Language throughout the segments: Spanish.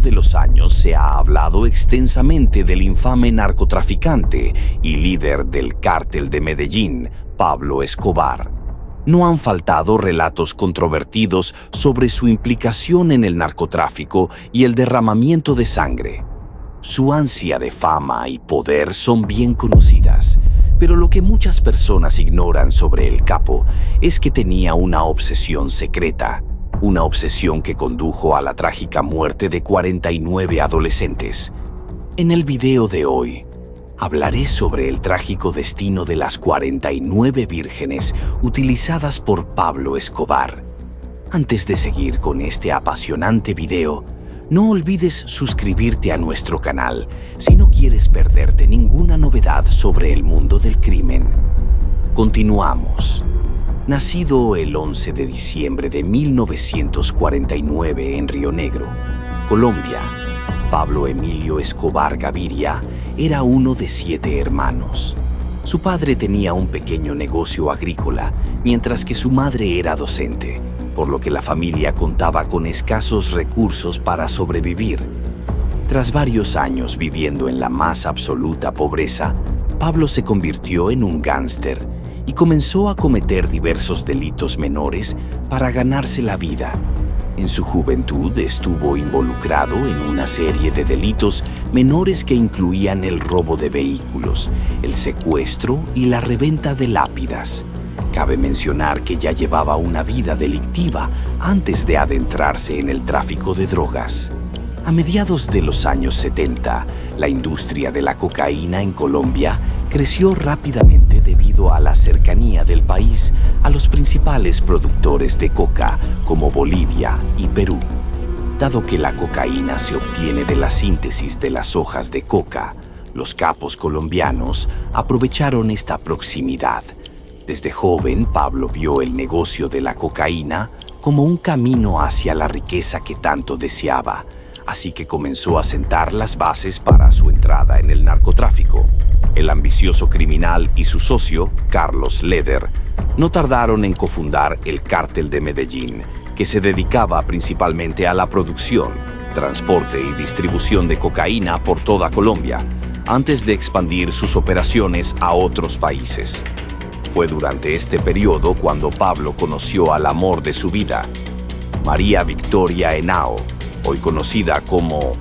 de los años se ha hablado extensamente del infame narcotraficante y líder del cártel de Medellín, Pablo Escobar. No han faltado relatos controvertidos sobre su implicación en el narcotráfico y el derramamiento de sangre. Su ansia de fama y poder son bien conocidas, pero lo que muchas personas ignoran sobre el capo es que tenía una obsesión secreta, una obsesión que condujo a la trágica muerte de 49 adolescentes. En el video de hoy, hablaré sobre el trágico destino de las 49 vírgenes utilizadas por Pablo Escobar. Antes de seguir con este apasionante video, no olvides suscribirte a nuestro canal si no quieres perderte ninguna novedad sobre el mundo del crimen. Continuamos. Nacido el 11 de diciembre de 1949 en Río Negro, Colombia, Pablo Emilio Escobar Gaviria era uno de 7 hermanos. Su padre tenía un pequeño negocio agrícola, mientras que su madre era docente, por lo que la familia contaba con escasos recursos para sobrevivir. Tras varios años viviendo en la más absoluta pobreza, Pablo se convirtió en un gángster y comenzó a cometer diversos delitos menores para ganarse la vida. En su juventud estuvo involucrado en una serie de delitos menores que incluían el robo de vehículos, el secuestro y la reventa de lápidas. Cabe mencionar que ya llevaba una vida delictiva antes de adentrarse en el tráfico de drogas. A mediados de los años 70, la industria de la cocaína en Colombia creció rápidamente debido a la cercanía del país a los principales productores de coca como Bolivia y Perú. Dado que la cocaína se obtiene de la síntesis de las hojas de coca, los capos colombianos aprovecharon esta proximidad. Desde joven, Pablo vio el negocio de la cocaína como un camino hacia la riqueza que tanto deseaba, así que comenzó a sentar las bases para su entrada en el narcotráfico. El ambicioso criminal y su socio, Carlos Leder, no tardaron en cofundar el Cártel de Medellín, que se dedicaba principalmente a la producción, transporte y distribución de cocaína por toda Colombia, antes de expandir sus operaciones a otros países. Fue durante este periodo cuando Pablo conoció al amor de su vida, María Victoria Henao, hoy conocida como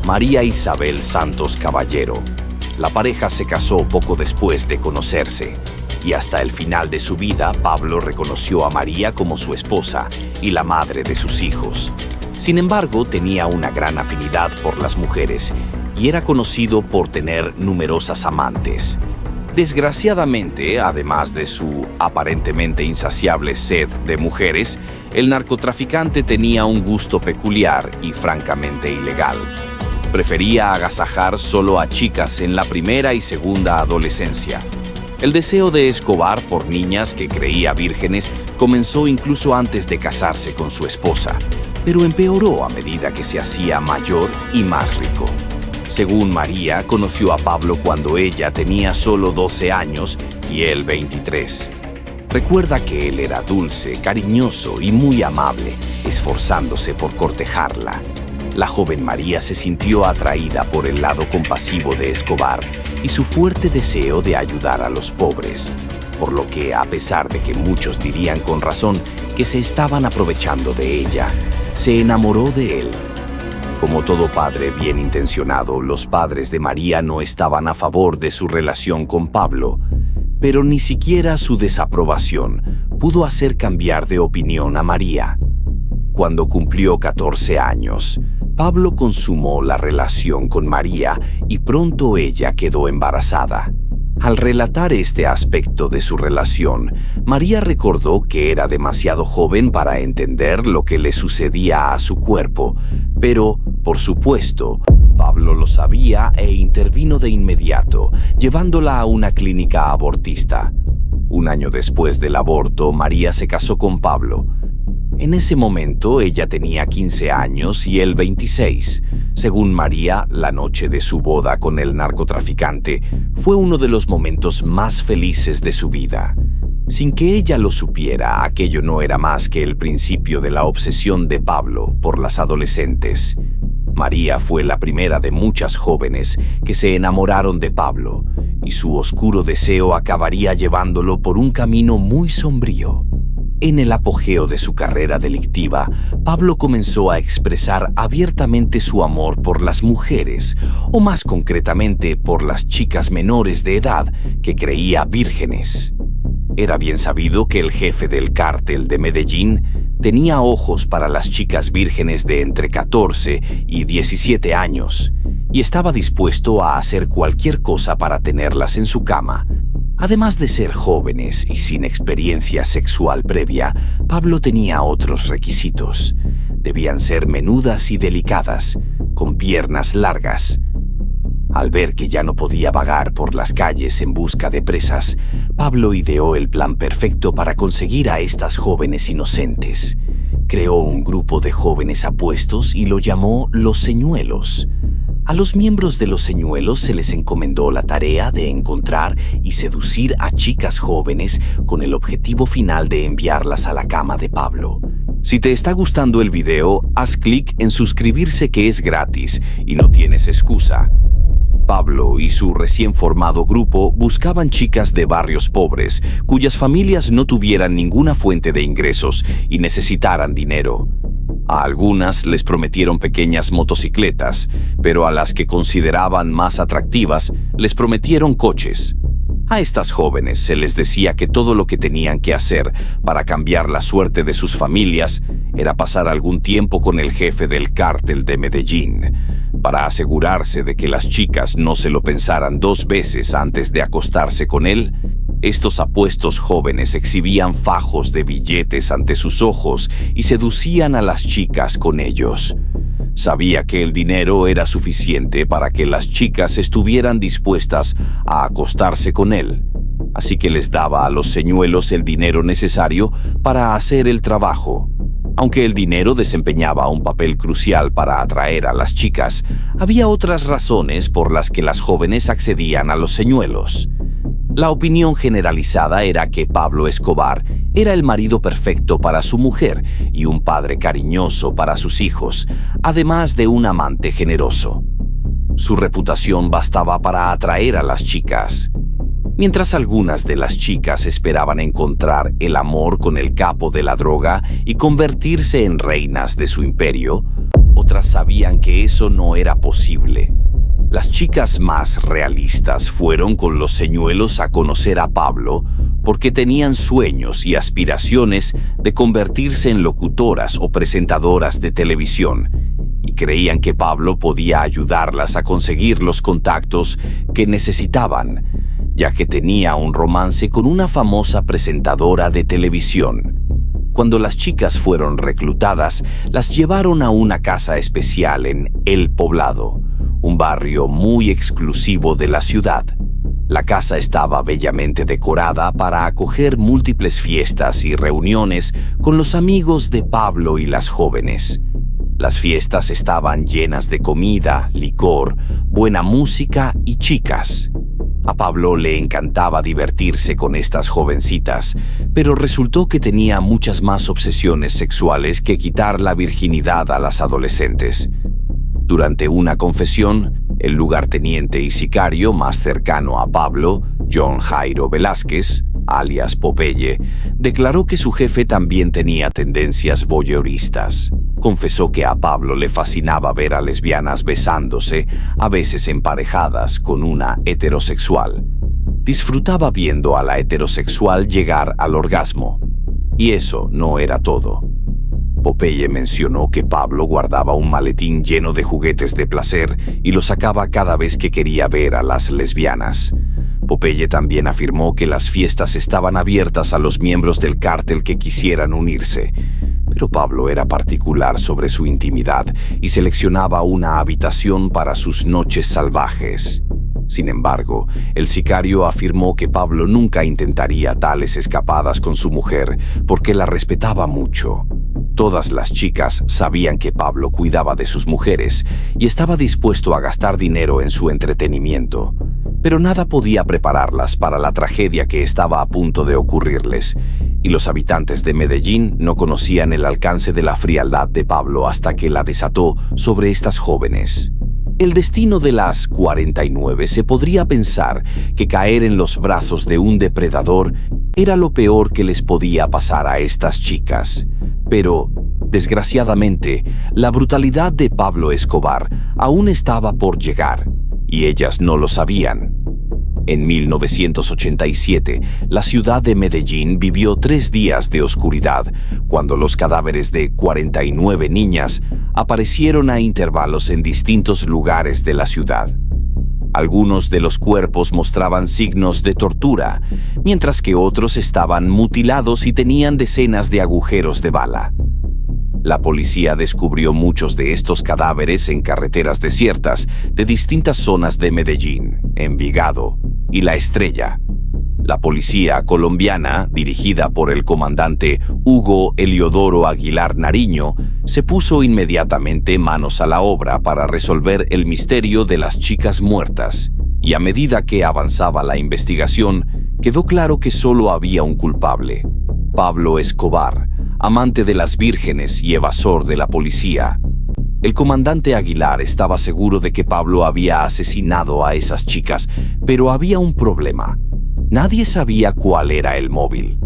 María Isabel Santos Caballero. La pareja se casó poco después de conocerse, y hasta el final de su vida Pablo reconoció a María como su esposa y la madre de sus hijos. Sin embargo, tenía una gran afinidad por las mujeres y era conocido por tener numerosas amantes. Desgraciadamente, además de su aparentemente insaciable sed de mujeres, el narcotraficante tenía un gusto peculiar y francamente ilegal. Prefería agasajar solo a chicas en la primera y segunda adolescencia. El deseo de Escobar por niñas que creía vírgenes comenzó incluso antes de casarse con su esposa, pero empeoró a medida que se hacía mayor y más rico. Según María, conoció a Pablo cuando ella tenía solo 12 años y él 23. Recuerda que él era dulce, cariñoso y muy amable, esforzándose por cortejarla. La joven María se sintió atraída por el lado compasivo de Escobar y su fuerte deseo de ayudar a los pobres, por lo que, a pesar de que muchos dirían con razón que se estaban aprovechando de ella, se enamoró de él. Como todo padre bien intencionado, los padres de María no estaban a favor de su relación con Pablo, pero ni siquiera su desaprobación pudo hacer cambiar de opinión a María. Cuando cumplió 14 años, Pablo consumó la relación con María y pronto ella quedó embarazada. Al relatar este aspecto de su relación, María recordó que era demasiado joven para entender lo que le sucedía a su cuerpo, pero, por supuesto, Pablo lo sabía e intervino de inmediato, llevándola a una clínica abortista. Un año después del aborto, María se casó con Pablo. En ese momento ella tenía 15 años y él 26. Según María, la noche de su boda con el narcotraficante fue uno de los momentos más felices de su vida. Sin que ella lo supiera, aquello no era más que el principio de la obsesión de Pablo por las adolescentes. María fue la primera de muchas jóvenes que se enamoraron de Pablo, y su oscuro deseo acabaría llevándolo por un camino muy sombrío. En el apogeo de su carrera delictiva, Pablo comenzó a expresar abiertamente su amor por las mujeres, o más concretamente por las chicas menores de edad que creía vírgenes. Era bien sabido que el jefe del cártel de Medellín tenía ojos para las chicas vírgenes de entre 14 y 17 años, y estaba dispuesto a hacer cualquier cosa para tenerlas en su cama. Además de ser jóvenes y sin experiencia sexual previa, Pablo tenía otros requisitos. Debían ser menudas y delicadas, con piernas largas. Al ver que ya no podía vagar por las calles en busca de presas, Pablo ideó el plan perfecto para conseguir a estas jóvenes inocentes. Creó un grupo de jóvenes apuestos y lo llamó Los Señuelos. A los miembros de Los Señuelos se les encomendó la tarea de encontrar y seducir a chicas jóvenes con el objetivo final de enviarlas a la cama de Pablo. Si te está gustando el video, haz clic en suscribirse, que es gratis y no tienes excusa. Pablo y su recién formado grupo buscaban chicas de barrios pobres, cuyas familias no tuvieran ninguna fuente de ingresos y necesitaran dinero. A algunas les prometieron pequeñas motocicletas, pero a las que consideraban más atractivas les prometieron coches. A estas jóvenes se les decía que todo lo que tenían que hacer para cambiar la suerte de sus familias era pasar algún tiempo con el jefe del cártel de Medellín, para asegurarse de que las chicas no se lo pensaran 2 veces antes de acostarse con él. Estos apuestos jóvenes exhibían fajos de billetes ante sus ojos y seducían a las chicas con ellos. Sabía que el dinero era suficiente para que las chicas estuvieran dispuestas a acostarse con él, así que les daba a los señuelos el dinero necesario para hacer el trabajo. Aunque el dinero desempeñaba un papel crucial para atraer a las chicas, había otras razones por las que las jóvenes accedían a los señuelos. La opinión generalizada era que Pablo Escobar era el marido perfecto para su mujer y un padre cariñoso para sus hijos, además de un amante generoso. Su reputación bastaba para atraer a las chicas. Mientras algunas de las chicas esperaban encontrar el amor con el capo de la droga y convertirse en reinas de su imperio, otras sabían que eso no era posible. Las chicas más realistas fueron con los señuelos a conocer a Pablo porque tenían sueños y aspiraciones de convertirse en locutoras o presentadoras de televisión, y creían que Pablo podía ayudarlas a conseguir los contactos que necesitaban, ya que tenía un romance con una famosa presentadora de televisión. Cuando las chicas fueron reclutadas, las llevaron a una casa especial en El Poblado, un barrio muy exclusivo de la ciudad. La casa estaba bellamente decorada para acoger múltiples fiestas y reuniones con los amigos de Pablo y las jóvenes. Las fiestas estaban llenas de comida, licor, buena música y chicas. A Pablo le encantaba divertirse con estas jovencitas, pero resultó que tenía muchas más obsesiones sexuales que quitar la virginidad a las adolescentes. Durante una confesión, el lugarteniente y sicario más cercano a Pablo, John Jairo Velázquez, alias Popeye, declaró que su jefe también tenía tendencias voyeuristas. Confesó que a Pablo le fascinaba ver a lesbianas besándose, a veces emparejadas con una heterosexual. Disfrutaba viendo a la heterosexual llegar al orgasmo. Y eso no era todo. Popeye mencionó que Pablo guardaba un maletín lleno de juguetes de placer y lo sacaba cada vez que quería ver a las lesbianas. Popeye también afirmó que las fiestas estaban abiertas a los miembros del cártel que quisieran unirse, pero Pablo era particular sobre su intimidad y seleccionaba una habitación para sus noches salvajes. Sin embargo, el sicario afirmó que Pablo nunca intentaría tales escapadas con su mujer porque la respetaba mucho. Todas las chicas sabían que Pablo cuidaba de sus mujeres y estaba dispuesto a gastar dinero en su entretenimiento, pero nada podía prepararlas para la tragedia que estaba a punto de ocurrirles, y los habitantes de Medellín no conocían el alcance de la frialdad de Pablo hasta que la desató sobre estas jóvenes. El destino de las 49 se podría pensar que caer en los brazos de un depredador era lo peor que les podía pasar a estas chicas. Pero, desgraciadamente, la brutalidad de Pablo Escobar aún estaba por llegar, y ellas no lo sabían. En 1987, la ciudad de Medellín vivió 3 días de oscuridad, cuando los cadáveres de 49 niñas aparecieron a intervalos en distintos lugares de la ciudad. Algunos de los cuerpos mostraban signos de tortura, mientras que otros estaban mutilados y tenían decenas de agujeros de bala. La policía descubrió muchos de estos cadáveres en carreteras desiertas de distintas zonas de Medellín, Envigado y La Estrella. La policía colombiana, dirigida por el comandante Hugo Eliodoro Aguilar Nariño, se puso inmediatamente manos a la obra para resolver el misterio de las chicas muertas, y a medida que avanzaba la investigación, quedó claro que solo había un culpable: Pablo Escobar, amante de las vírgenes y evasor de la policía. El comandante Aguilar estaba seguro de que Pablo había asesinado a esas chicas, pero había un problema. Nadie sabía cuál era el móvil.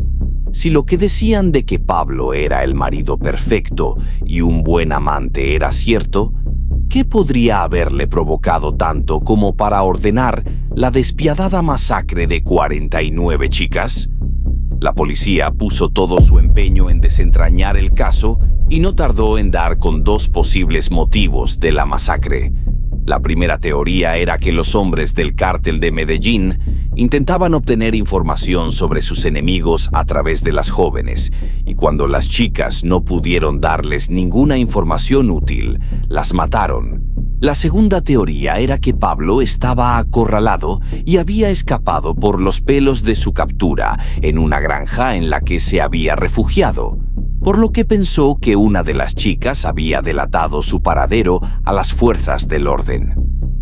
Si lo que decían de que Pablo era el marido perfecto y un buen amante era cierto, ¿qué podría haberle provocado tanto como para ordenar la despiadada masacre de 49 chicas? La policía puso todo su empeño en desentrañar el caso y no tardó en dar con 2 posibles motivos de la masacre. La primera teoría era que los hombres del cártel de Medellín intentaban obtener información sobre sus enemigos a través de las jóvenes, y cuando las chicas no pudieron darles ninguna información útil, las mataron. La segunda teoría era que Pablo estaba acorralado y había escapado por los pelos de su captura en una granja en la que se había refugiado, por lo que pensó que una de las chicas había delatado su paradero a las fuerzas del orden.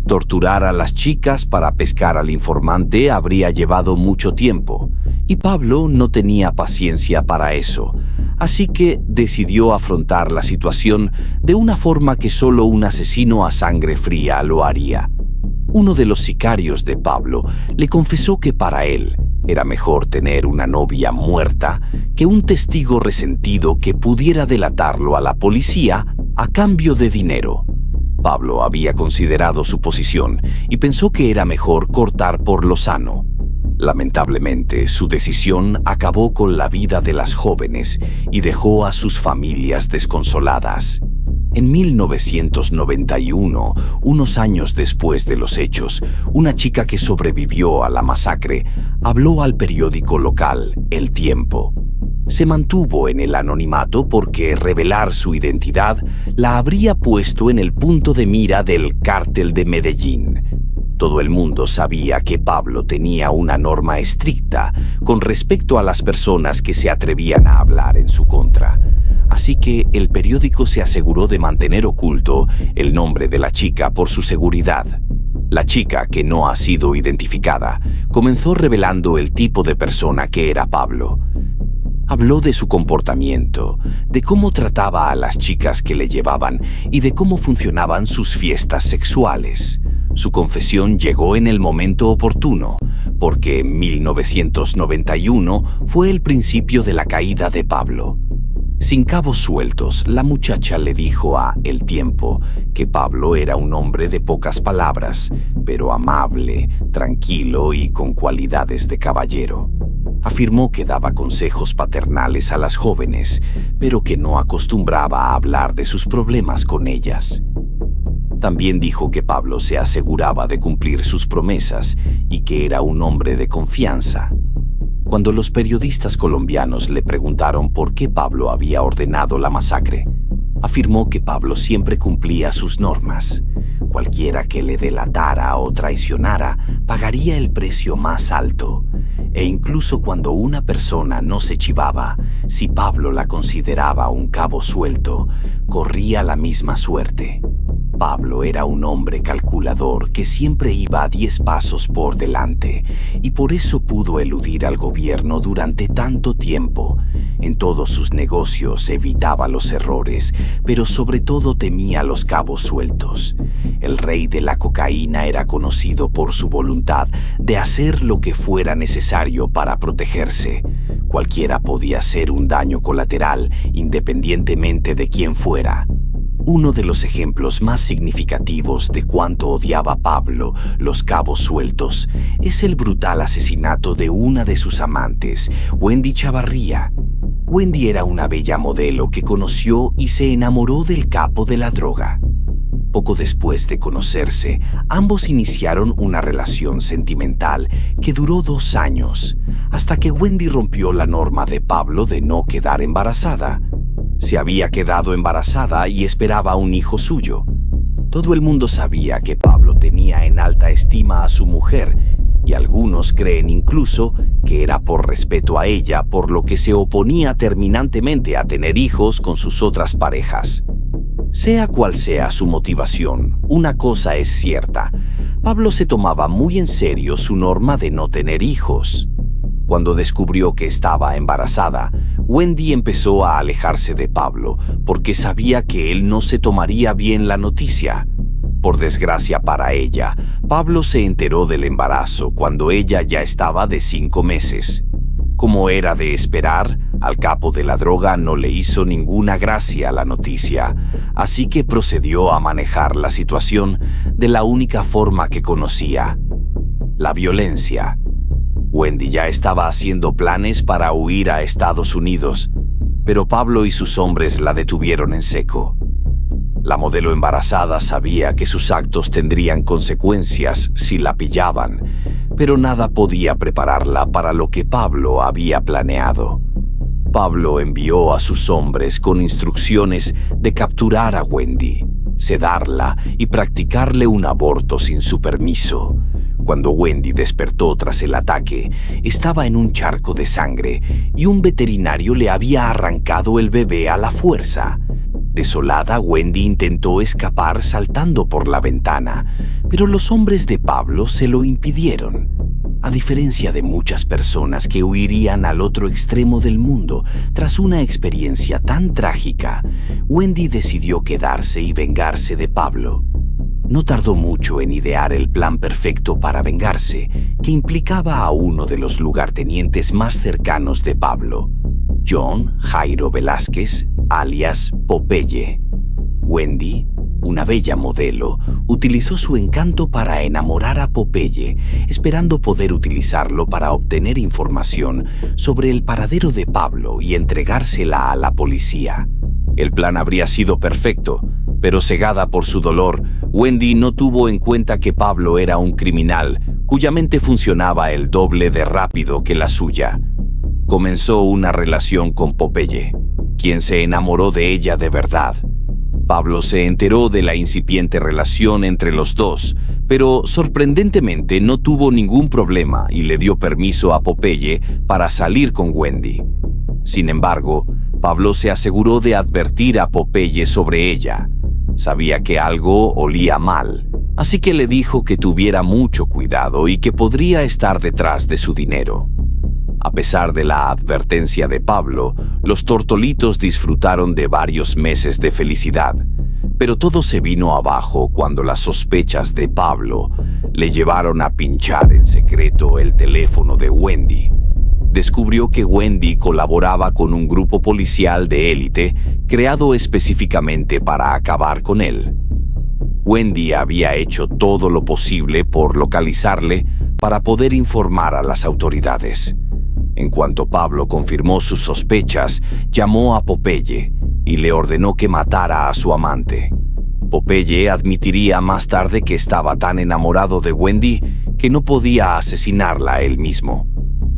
Torturar a las chicas para pescar al informante habría llevado mucho tiempo, y Pablo no tenía paciencia para eso, así que decidió afrontar la situación de una forma que solo un asesino a sangre fría lo haría. Uno de los sicarios de Pablo le confesó que para él era mejor tener una novia muerta que un testigo resentido que pudiera delatarlo a la policía a cambio de dinero. Pablo había considerado su posición y pensó que era mejor cortar por lo sano. Lamentablemente, su decisión acabó con la vida de las jóvenes y dejó a sus familias desconsoladas. En 1991, unos años después de los hechos, una chica que sobrevivió a la masacre habló al periódico local El Tiempo. Se mantuvo en el anonimato porque revelar su identidad la habría puesto en el punto de mira del cártel de Medellín. Todo el mundo sabía que Pablo tenía una norma estricta con respecto a las personas que se atrevían a hablar en su contra. Así que el periódico se aseguró de mantener oculto el nombre de la chica por su seguridad. La chica, que no ha sido identificada, comenzó revelando el tipo de persona que era Pablo. Habló de su comportamiento, de cómo trataba a las chicas que le llevaban y de cómo funcionaban sus fiestas sexuales. Su confesión llegó en el momento oportuno, porque en 1991 fue el principio de la caída de Pablo. Sin cabos sueltos, la muchacha le dijo a El Tiempo que Pablo era un hombre de pocas palabras, pero amable, tranquilo y con cualidades de caballero. Afirmó que daba consejos paternales a las jóvenes, pero que no acostumbraba a hablar de sus problemas con ellas. También dijo que Pablo se aseguraba de cumplir sus promesas y que era un hombre de confianza. Cuando los periodistas colombianos le preguntaron por qué Pablo había ordenado la masacre, afirmó que Pablo siempre cumplía sus normas. Cualquiera que le delatara o traicionara pagaría el precio más alto. E incluso cuando una persona no se chivaba, si Pablo la consideraba un cabo suelto, corría la misma suerte. Pablo era un hombre calculador que siempre iba a 10 pasos por delante y por eso pudo eludir al gobierno durante tanto tiempo En todos sus negocios evitaba los errores, pero sobre todo temía los cabos sueltos. El rey de la cocaína era conocido por su voluntad de hacer lo que fuera necesario para protegerse. Cualquiera podía hacer un daño colateral, independientemente de quién fuera. Uno de los ejemplos más significativos de cuánto odiaba Pablo los cabos sueltos es el brutal asesinato de una de sus amantes, Wendy Chavarría. Wendy era una bella modelo que conoció y se enamoró del capo de la droga. Poco después de conocerse, ambos iniciaron una relación sentimental que duró 2 años, hasta que Wendy rompió la norma de Pablo de no quedar embarazada. Se había quedado embarazada y esperaba un hijo suyo. Todo el mundo sabía que Pablo tenía en alta estima a su mujer, y algunos creen incluso que era por respeto a ella, por lo que se oponía terminantemente a tener hijos con sus otras parejas. Sea cual sea su motivación, una cosa es cierta: Pablo se tomaba muy en serio su norma de no tener hijos. Cuando descubrió que estaba embarazada, Wendy empezó a alejarse de Pablo porque sabía que él no se tomaría bien la noticia. Por desgracia para ella, Pablo se enteró del embarazo cuando ella ya estaba de 5 meses. Como era de esperar, al capo de la droga no le hizo ninguna gracia la noticia, así que procedió a manejar la situación de la única forma que conocía: la violencia. Wendy ya estaba haciendo planes para huir a Estados Unidos, pero Pablo y sus hombres la detuvieron en seco. La modelo embarazada sabía que sus actos tendrían consecuencias si la pillaban, pero nada podía prepararla para lo que Pablo había planeado. Pablo envió a sus hombres con instrucciones de capturar a Wendy, sedarla y practicarle un aborto sin su permiso. Cuando Wendy despertó tras el ataque, estaba en un charco de sangre y un veterinario le había arrancado el bebé a la fuerza. Desolada, Wendy intentó escapar saltando por la ventana, pero los hombres de Pablo se lo impidieron. A diferencia de muchas personas que huirían al otro extremo del mundo tras una experiencia tan trágica, Wendy decidió quedarse y vengarse de Pablo. No tardó mucho en idear el plan perfecto para vengarse, que implicaba a uno de los lugartenientes más cercanos de Pablo, John Jairo Velázquez, alias Popeye. Wendy, una bella modelo, utilizó su encanto para enamorar a Popeye, esperando poder utilizarlo para obtener información sobre el paradero de Pablo y entregársela a la policía. El plan habría sido perfecto, pero cegada por su dolor, Wendy no tuvo en cuenta que Pablo era un criminal cuya mente funcionaba el doble de rápido que la suya. Comenzó una relación con Popeye, quien se enamoró de ella de verdad. Pablo se enteró de la incipiente relación entre los dos, pero sorprendentemente no tuvo ningún problema y le dio permiso a Popeye para salir con Wendy. Sin embargo, Pablo se aseguró de advertir a Popeye sobre ella. Sabía que algo olía mal, así que le dijo que tuviera mucho cuidado y que podría estar detrás de su dinero. A pesar de la advertencia de Pablo, los tortolitos disfrutaron de varios meses de felicidad, pero todo se vino abajo cuando las sospechas de Pablo le llevaron a pinchar en secreto el teléfono de Wendy. Descubrió que Wendy colaboraba con un grupo policial de élite creado específicamente para acabar con él. Wendy había hecho todo lo posible por localizarle para poder informar a las autoridades. En cuanto Pablo confirmó sus sospechas, llamó a Popeye y le ordenó que matara a su amante. Popeye admitiría más tarde que estaba tan enamorado de Wendy que no podía asesinarla él mismo.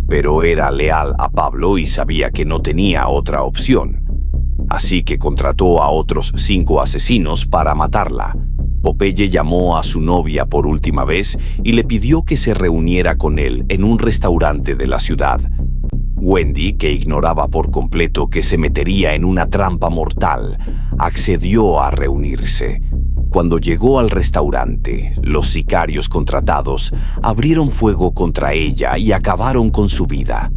Pero era leal a Pablo y sabía que no tenía otra opción. Así que contrató a otros 5 asesinos para matarla. Popeye llamó a su novia por última vez y le pidió que se reuniera con él en un restaurante de la ciudad. Wendy, que ignoraba por completo que se metería en una trampa mortal, accedió a reunirse. Cuando llegó al restaurante, los sicarios contratados abrieron fuego contra ella y acabaron con su vida.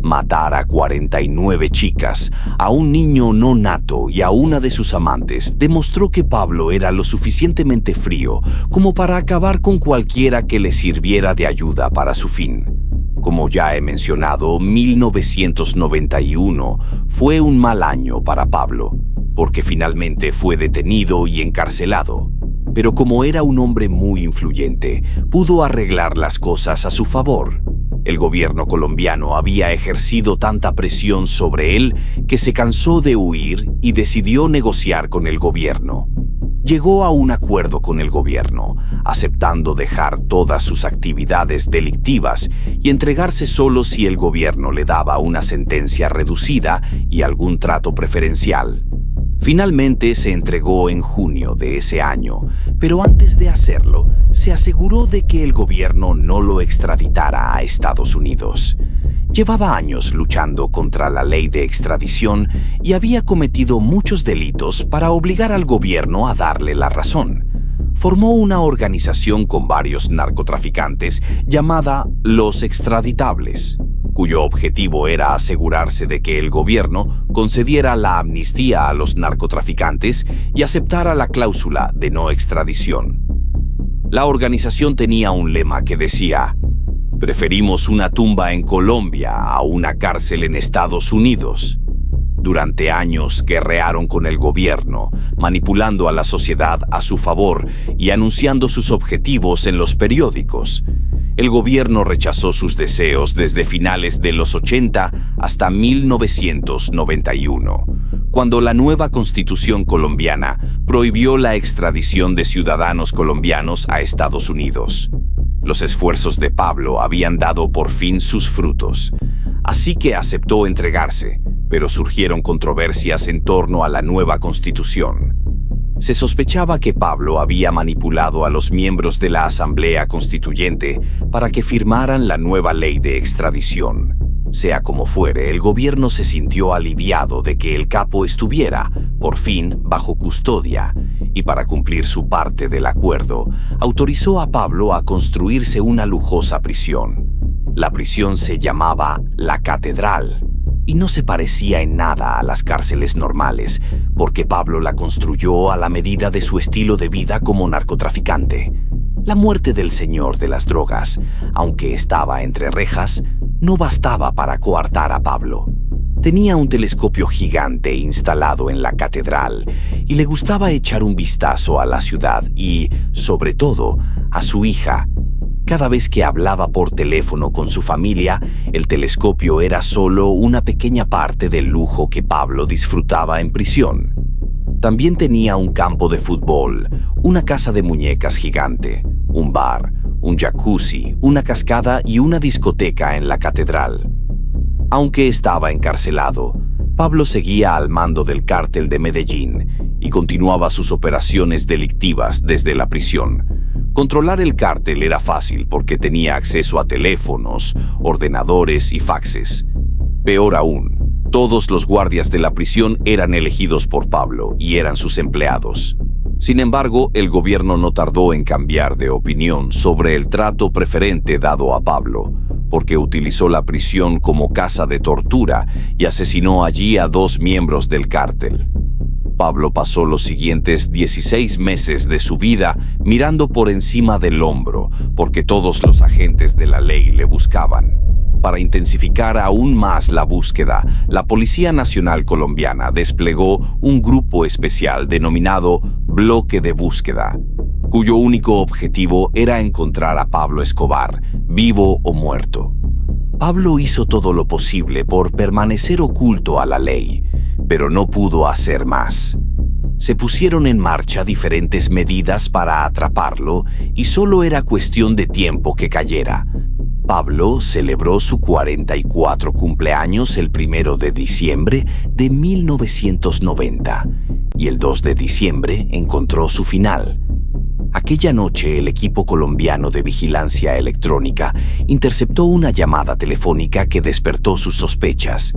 Matar a 49 chicas, a un niño no nato y a una de sus amantes demostró que Pablo era lo suficientemente frío como para acabar con cualquiera que le sirviera de ayuda para su fin. Como ya he mencionado, 1991 fue un mal año para Pablo, porque finalmente fue detenido y encarcelado. Pero como era un hombre muy influyente, pudo arreglar las cosas a su favor. El gobierno colombiano había ejercido tanta presión sobre él que se cansó de huir y decidió negociar con el gobierno. Llegó a un acuerdo con el gobierno, aceptando dejar todas sus actividades delictivas y entregarse solo si el gobierno le daba una sentencia reducida y algún trato preferencial. Finalmente se entregó en junio de ese año, pero antes de hacerlo, se aseguró de que el gobierno no lo extraditara a Estados Unidos. Llevaba años luchando contra la ley de extradición y había cometido muchos delitos para obligar al gobierno a darle la razón. Formó una organización con varios narcotraficantes llamada Los Extraditables, cuyo objetivo era asegurarse de que el gobierno concediera la amnistía a los narcotraficantes y aceptara la cláusula de no extradición. La organización tenía un lema que decía: "Preferimos una tumba en Colombia a una cárcel en Estados Unidos". Durante años guerrearon con el gobierno, manipulando a la sociedad a su favor y anunciando sus objetivos en los periódicos. El gobierno rechazó sus deseos desde finales de los 80 hasta 1991, cuando la nueva Constitución colombiana prohibió la extradición de ciudadanos colombianos a Estados Unidos. Los esfuerzos de Pablo habían dado por fin sus frutos, así que aceptó entregarse, pero surgieron controversias en torno a la nueva Constitución. Se sospechaba que Pablo había manipulado a los miembros de la Asamblea Constituyente para que firmaran la nueva ley de extradición. Sea como fuere, el gobierno se sintió aliviado de que el capo estuviera, por fin, bajo custodia, y para cumplir su parte del acuerdo, autorizó a Pablo a construirse una lujosa prisión. La prisión se llamaba La Catedral, y no se parecía en nada a las cárceles normales, porque Pablo la construyó a la medida de su estilo de vida como narcotraficante. La muerte del señor de las drogas, aunque estaba entre rejas, no bastaba para coartar a Pablo. Tenía un telescopio gigante instalado en la catedral y le gustaba echar un vistazo a la ciudad y, sobre todo, a su hija. Cada vez que hablaba por teléfono con su familia, el telescopio era solo una pequeña parte del lujo que Pablo disfrutaba en prisión. También tenía un campo de fútbol, una casa de muñecas gigante, un bar, un jacuzzi, una cascada y una discoteca en la catedral. Aunque estaba encarcelado, Pablo seguía al mando del cártel de Medellín y continuaba sus operaciones delictivas desde la prisión. Controlar el cártel era fácil porque tenía acceso a teléfonos, ordenadores y faxes. Peor aún, todos los guardias de la prisión eran elegidos por Pablo y eran sus empleados. Sin embargo, el gobierno no tardó en cambiar de opinión sobre el trato preferente dado a Pablo, porque utilizó la prisión como casa de tortura y asesinó allí a 2 miembros del cártel. Pablo pasó los siguientes 16 meses de su vida mirando por encima del hombro, porque todos los agentes de la ley le buscaban. Para intensificar aún más la búsqueda, la Policía Nacional Colombiana desplegó un grupo especial denominado Bloque de Búsqueda, cuyo único objetivo era encontrar a Pablo Escobar, vivo o muerto. Pablo hizo todo lo posible por permanecer oculto a la ley, pero no pudo hacer más. Se pusieron en marcha diferentes medidas para atraparlo y solo era cuestión de tiempo que cayera. Pablo celebró su 44 cumpleaños el 1 de diciembre de 1990 y el 2 de diciembre encontró su final. Aquella noche, el equipo colombiano de vigilancia electrónica interceptó una llamada telefónica que despertó sus sospechas.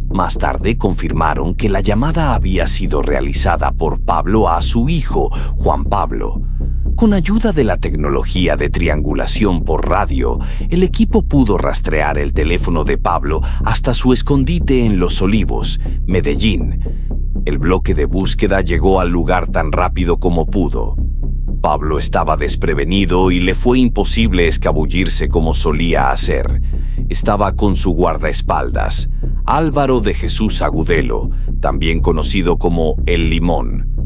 Más tarde confirmaron que la llamada había sido realizada por Pablo a su hijo, Juan Pablo. Con ayuda de la tecnología de triangulación por radio, el equipo pudo rastrear el teléfono de Pablo hasta su escondite en Los Olivos, Medellín. El bloque de búsqueda llegó al lugar tan rápido como pudo. Pablo estaba desprevenido y le fue imposible escabullirse como solía hacer. Estaba con su guardaespaldas, Álvaro de Jesús Agudelo, también conocido como El Limón.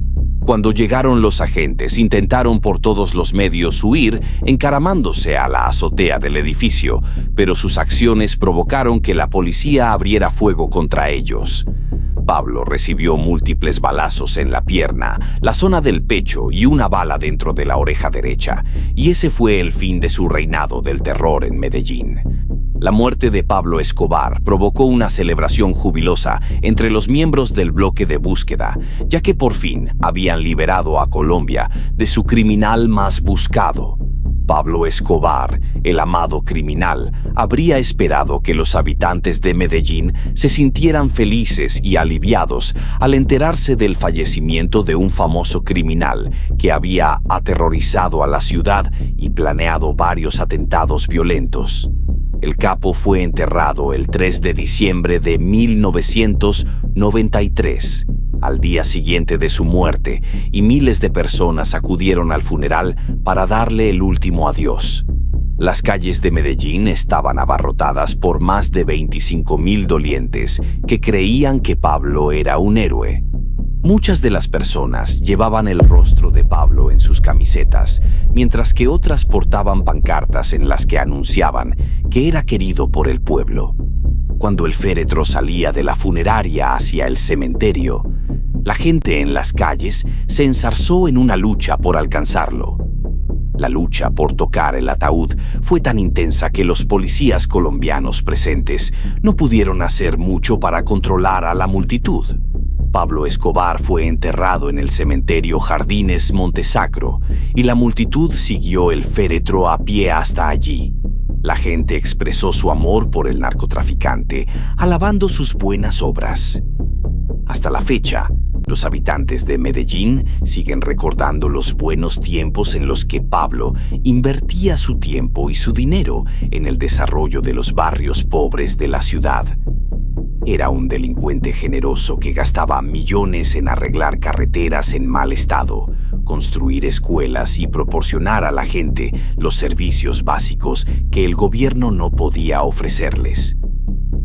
Cuando llegaron los agentes, intentaron por todos los medios huir, encaramándose a la azotea del edificio, pero sus acciones provocaron que la policía abriera fuego contra ellos. Pablo recibió múltiples balazos en la pierna, la zona del pecho y una bala dentro de la oreja derecha, y ese fue el fin de su reinado del terror en Medellín. La muerte de Pablo Escobar provocó una celebración jubilosa entre los miembros del bloque de búsqueda, ya que por fin habían liberado a Colombia de su criminal más buscado. Pablo Escobar, el amado criminal, habría esperado que los habitantes de Medellín se sintieran felices y aliviados al enterarse del fallecimiento de un famoso criminal que había aterrorizado a la ciudad y planeado varios atentados violentos. El capo fue enterrado el 3 de diciembre de 1993, al día siguiente de su muerte, y miles de personas acudieron al funeral para darle el último adiós. Las calles de Medellín estaban abarrotadas por más de 25,000 dolientes que creían que Pablo era un héroe. Muchas de las personas llevaban el rostro de Pablo en sus camisetas, mientras que otras portaban pancartas en las que anunciaban que era querido por el pueblo. Cuando el féretro salía de la funeraria hacia el cementerio, la gente en las calles se enzarzó en una lucha por alcanzarlo. La lucha por tocar el ataúd fue tan intensa que los policías colombianos presentes no pudieron hacer mucho para controlar a la multitud. Pablo Escobar fue enterrado en el cementerio Jardines Montesacro y la multitud siguió el féretro a pie hasta allí. La gente expresó su amor por el narcotraficante, alabando sus buenas obras. Hasta la fecha, los habitantes de Medellín siguen recordando los buenos tiempos en los que Pablo invertía su tiempo y su dinero en el desarrollo de los barrios pobres de la ciudad. Era un delincuente generoso que gastaba millones en arreglar carreteras en mal estado, construir escuelas y proporcionar a la gente los servicios básicos que el gobierno no podía ofrecerles.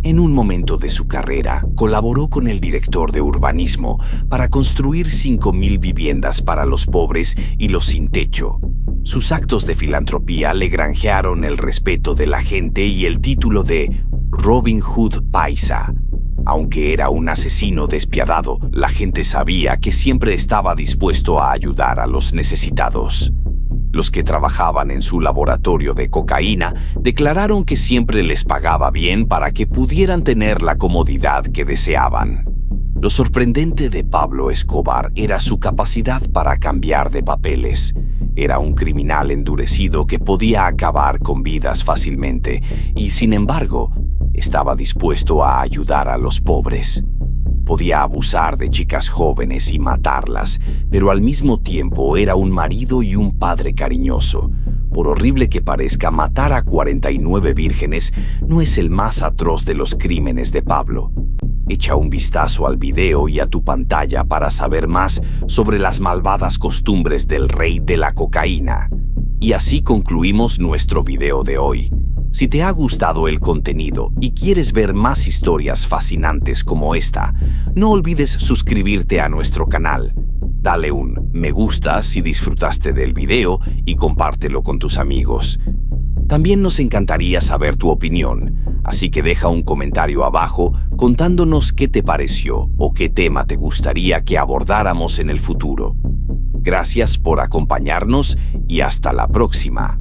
En un momento de su carrera, colaboró con el director de urbanismo para construir 5,000 viviendas para los pobres y los sin techo. Sus actos de filantropía le granjearon el respeto de la gente y el título de Robin Hood Paisa. Aunque era un asesino despiadado, la gente sabía que siempre estaba dispuesto a ayudar a los necesitados. Los que trabajaban en su laboratorio de cocaína declararon que siempre les pagaba bien para que pudieran tener la comodidad que deseaban. Lo sorprendente de Pablo Escobar era su capacidad para cambiar de papeles. Era un criminal endurecido que podía acabar con vidas fácilmente y, sin embargo, estaba dispuesto a ayudar a los pobres. Podía abusar de chicas jóvenes y matarlas, pero al mismo tiempo era un marido y un padre cariñoso. Por horrible que parezca, matar a 49 vírgenes no es el más atroz de los crímenes de Pablo. Echa un vistazo al video y a tu pantalla para saber más sobre las malvadas costumbres del rey de la cocaína. Y así concluimos nuestro video de hoy. Si te ha gustado el contenido y quieres ver más historias fascinantes como esta, no olvides suscribirte a nuestro canal. Dale un me gusta si disfrutaste del video y compártelo con tus amigos. También nos encantaría saber tu opinión, así que deja un comentario abajo contándonos qué te pareció o qué tema te gustaría que abordáramos en el futuro. Gracias por acompañarnos y hasta la próxima.